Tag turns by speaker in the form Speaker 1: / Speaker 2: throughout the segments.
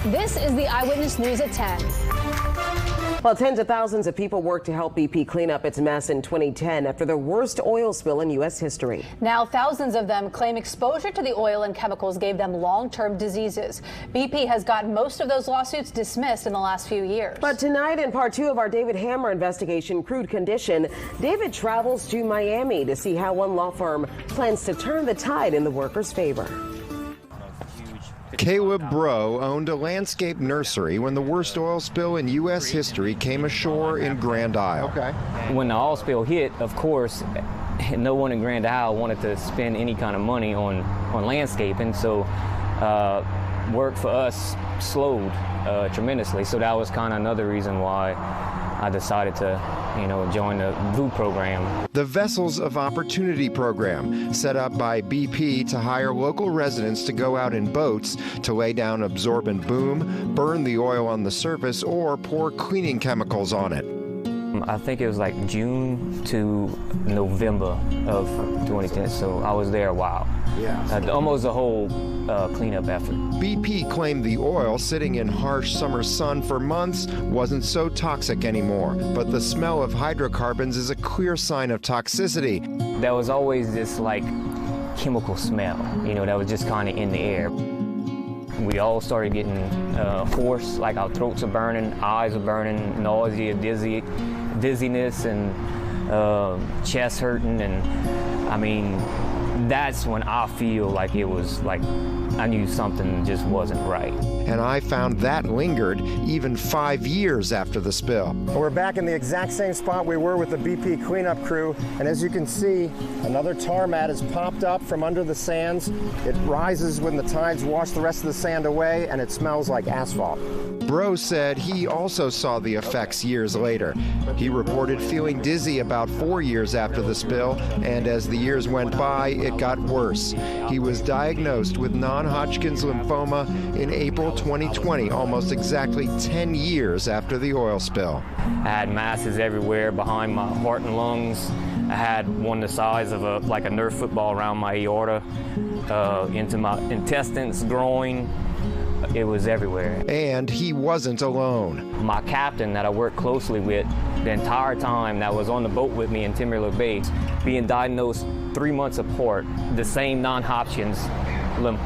Speaker 1: This is the Eyewitness News at 10.
Speaker 2: Well, tens of thousands of people worked to help BP clean up its mess in 2010 after the worst oil spill in U.S. history.
Speaker 1: Now, thousands of them claim exposure to the oil and chemicals gave them long-term diseases. BP has gotten most of those lawsuits dismissed in the last few years.
Speaker 2: But tonight, in part 2 of our David Hammer investigation, Crude Condition, David travels to Miami to see how one law firm plans to turn the tide in the workers' favor.
Speaker 3: Caleb Bro owned a landscape nursery when the worst oil spill in U.S. history came ashore in Grand Isle.
Speaker 4: When the oil spill hit, of course, no one in Grand Isle wanted to spend any kind of money on landscaping, so work for us slowed tremendously. So that was kind of another reason why I decided to, join the VOO program.
Speaker 3: The Vessels of Opportunity program, set up by BP to hire local residents to go out in boats to lay down absorbent boom, burn the oil on the surface, or pour cleaning chemicals on it.
Speaker 4: I think it was like June to November of 2010, so I was there a while. Almost the whole cleanup effort.
Speaker 3: BP claimed the oil sitting in harsh summer sun for months wasn't so toxic anymore, but the smell of hydrocarbons is a clear sign of toxicity.
Speaker 4: There was always this chemical smell, that was just kind of in the air. We all started getting hoarse, like our throats are burning, eyes are burning, nausea, dizziness, and chest hurting, and that's when I feel like it was I knew something just wasn't right.
Speaker 3: And I found that lingered even 5 years after the spill.
Speaker 5: We're back in the exact same spot we were with the BP cleanup crew, and as you can see, another tar mat has popped up from under the sands. It rises when the tides wash the rest of the sand away, and it smells like asphalt.
Speaker 3: Bro said he also saw the effects years later. He reported feeling dizzy about 4 years after the spill, and as the years went by, it got worse. He was diagnosed with non-Hodgkin's lymphoma in April 2020, almost exactly 10 years after the oil spill.
Speaker 4: I had masses everywhere behind my heart and lungs. I had one the size of a Nerf football around my aorta, into my intestines, groin. It was everywhere.
Speaker 3: And he wasn't alone.
Speaker 4: My captain that I worked closely with the entire time that was on the boat with me in Timberlake Bay, being diagnosed 3 months apart, the same non-Hodgkin's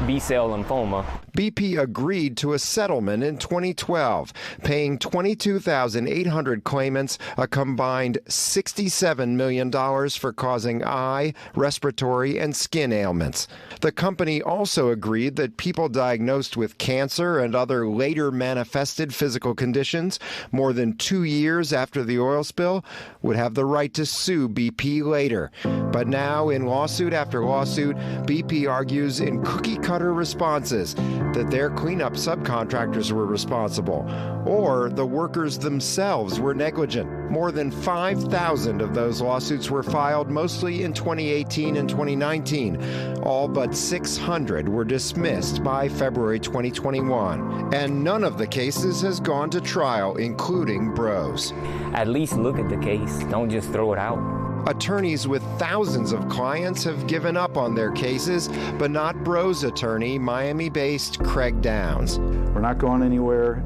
Speaker 4: B-cell lymphoma.
Speaker 3: BP agreed to a settlement in 2012, paying 22,800 claimants a combined $67 million for causing eye, respiratory, and skin ailments. The company also agreed that people diagnosed with cancer and other later manifested physical conditions more than 2 years after the oil spill would have the right to sue BP later. But now, in lawsuit after lawsuit, BP argues in cookie-cutter responses that their cleanup subcontractors were responsible, or the workers themselves were negligent. More than 5,000 of those lawsuits were filed, mostly in 2018 and 2019. All but 600 were dismissed by February 2021. And none of the cases has gone to trial, including Bro's.
Speaker 4: At least look at the case. Don't just throw it out.
Speaker 3: Attorneys with thousands of clients have given up on their cases, but not Bro's attorney, Miami-based Craig Downs.
Speaker 6: We're not going anywhere.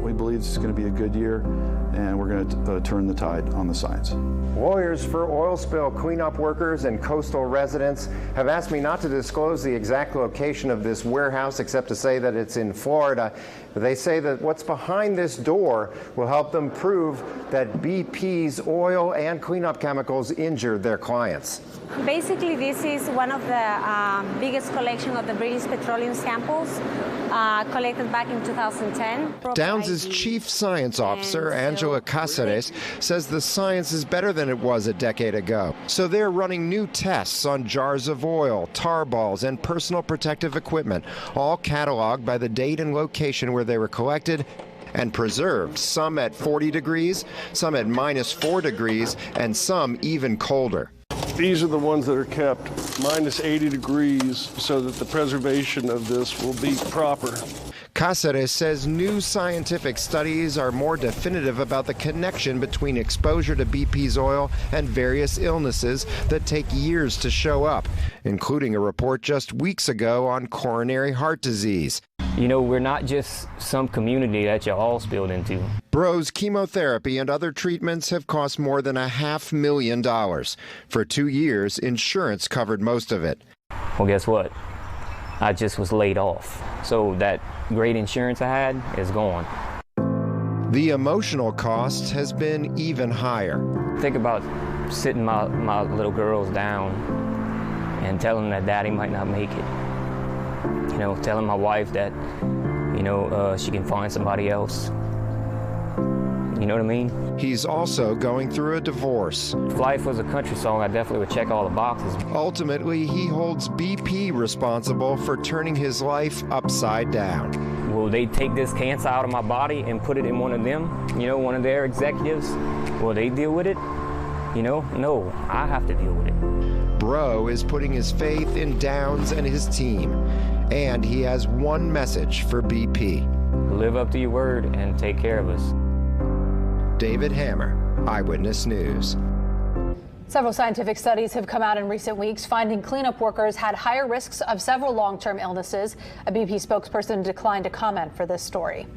Speaker 6: We believe this is going to be a good year, and we're going to turn the tide on the science.
Speaker 5: Lawyers for oil spill cleanup workers and coastal residents have asked me not to disclose the exact location of this warehouse, except to say that it's in Florida. They say that what's behind this door will help them prove that BP's oil and cleanup chemicals injured their clients.
Speaker 7: Basically, this is one of the biggest collection of the British petroleum samples collected back in 2010.
Speaker 3: Downs' chief science officer, Angela Cáceres, says the science is better than it was a decade ago. So they're running new tests on jars of oil, tar balls, and personal protective equipment, all cataloged by the date and location where they were collected and preserved, some at 40 degrees, some at -4 degrees, and some even colder.
Speaker 8: These are the ones that are kept -80 degrees so that the preservation of this will be proper.
Speaker 3: Cáceres says new scientific studies are more definitive about the connection between exposure to BP's oil and various illnesses that take years to show up, including a report just weeks ago on coronary heart disease.
Speaker 4: You know, we're not just some community that you all spilled into.
Speaker 3: Bro's chemotherapy and other treatments have cost more than $500,000. For 2 years, insurance covered most of it.
Speaker 4: Well, guess what? I just was laid off. So that great insurance I had is gone.
Speaker 3: The emotional cost has been even higher.
Speaker 4: Think about sitting my little girls down and telling them that daddy might not make it. You know, telling my wife that, she can find somebody else. You know what I mean?
Speaker 3: He's also going through a divorce.
Speaker 4: If life was a country song, I definitely would check all the boxes.
Speaker 3: Ultimately, he holds BP responsible for turning his life upside down.
Speaker 4: Will they take this cancer out of my body and put it in one of them, one of their executives? Will they deal with it? No, I have to deal with it.
Speaker 3: Bro is putting his faith in Downs and his team. And he has one message for BP.
Speaker 4: Live up to your word and take care of us.
Speaker 3: David Hammer, Eyewitness News.
Speaker 1: Several scientific studies have come out in recent weeks finding cleanup workers had higher risks of several long-term illnesses. A BP spokesperson declined to comment for this story.